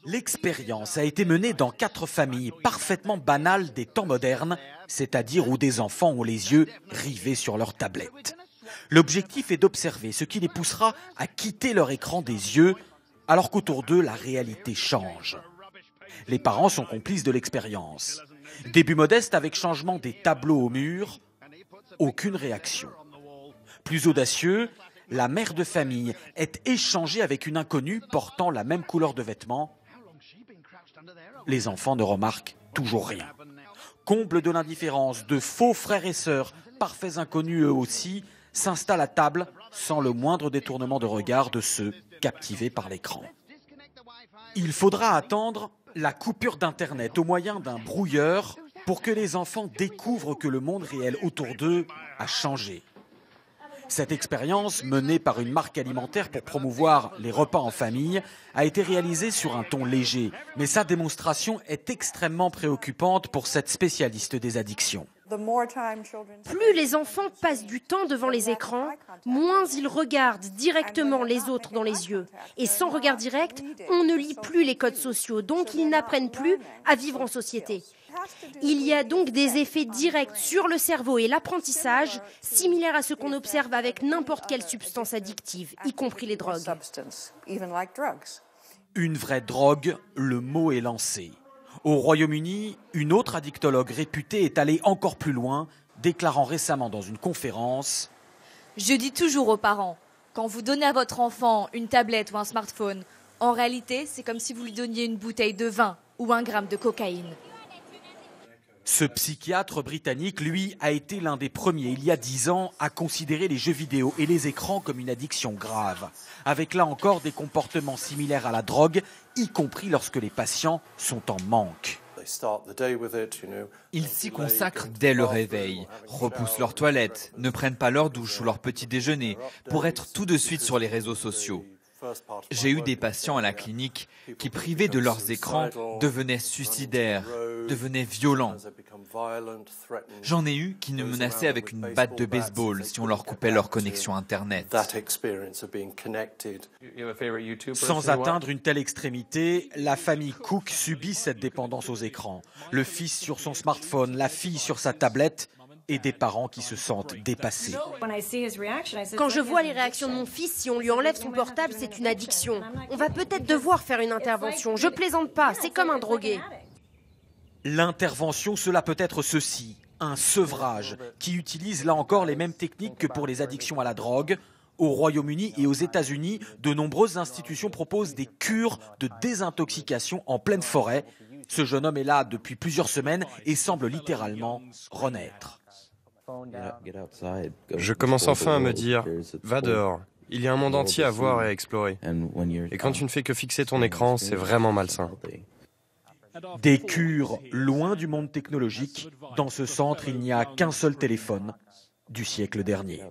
L'expérience a été menée dans 4 familles parfaitement banales des temps modernes, c'est-à-dire où des enfants ont les yeux rivés sur leur tablette. L'objectif est d'observer ce qui les poussera à quitter leur écran des yeux, alors qu'autour d'eux, la réalité change. Les parents sont complices de l'expérience. Début modeste avec changement des tableaux au mur, aucune réaction. Plus audacieux, la mère de famille est échangée avec une inconnue portant la même couleur de vêtements. Les enfants ne remarquent toujours rien. Comble de l'indifférence, de faux frères et sœurs, parfaits inconnus eux aussi, s'installent à table sans le moindre détournement de regard de ceux captivés par l'écran. Il faudra attendre la coupure d'Internet au moyen d'un brouilleur pour que les enfants découvrent que le monde réel autour d'eux a changé. Cette expérience, menée par une marque alimentaire pour promouvoir les repas en famille, a été réalisée sur un ton léger, mais sa démonstration est extrêmement préoccupante pour cette spécialiste des addictions. Plus les enfants passent du temps devant les écrans, moins ils regardent directement les autres dans les yeux. Et sans regard direct, on ne lit plus les codes sociaux, donc ils n'apprennent plus à vivre en société. Il y a donc des effets directs sur le cerveau et l'apprentissage, similaires à ce qu'on observe avec n'importe quelle substance addictive, y compris les drogues. Une vraie drogue, le mot est lancé. Au Royaume-Uni, une autre addictologue réputée est allée encore plus loin, déclarant récemment dans une conférence « Je dis toujours aux parents, quand vous donnez à votre enfant une tablette ou un smartphone, en réalité, c'est comme si vous lui donniez une bouteille de vin ou 1 gramme de cocaïne. » Ce psychiatre britannique, lui, a été l'un des premiers, il y a 10 ans, à considérer les jeux vidéo et les écrans comme une addiction grave, avec là encore des comportements similaires à la drogue, y compris lorsque les patients sont en manque. Ils s'y consacrent dès le réveil, repoussent leur toilette, ne prennent pas leur douche ou leur petit déjeuner pour être tout de suite sur les réseaux sociaux. J'ai eu des patients à la clinique qui, privés de leurs écrans, devenaient suicidaires, devenaient violents. J'en ai eu qui nous menaçaient avec une batte de baseball si on leur coupait leur connexion Internet. Sans atteindre une telle extrémité, la famille Cook subit cette dépendance aux écrans. Le fils sur son smartphone, la fille sur sa tablette et des parents qui se sentent dépassés. Quand je vois les réactions de mon fils, si on lui enlève son portable, c'est une addiction. On va peut-être devoir faire une intervention. Je plaisante pas, c'est comme un drogué. L'intervention, cela peut être ceci, un sevrage, qui utilise là encore les mêmes techniques que pour les addictions à la drogue. Au Royaume-Uni et aux États-Unis, de nombreuses institutions proposent des cures de désintoxication en pleine forêt. Ce jeune homme est là depuis plusieurs semaines et semble littéralement renaître. Je commence enfin à me dire, va dehors, il y a un monde entier à voir et à explorer. Et quand tu ne fais que fixer ton écran, c'est vraiment malsain. Des cures loin du monde technologique. Dans ce centre, il n'y a qu'un seul téléphone du siècle dernier.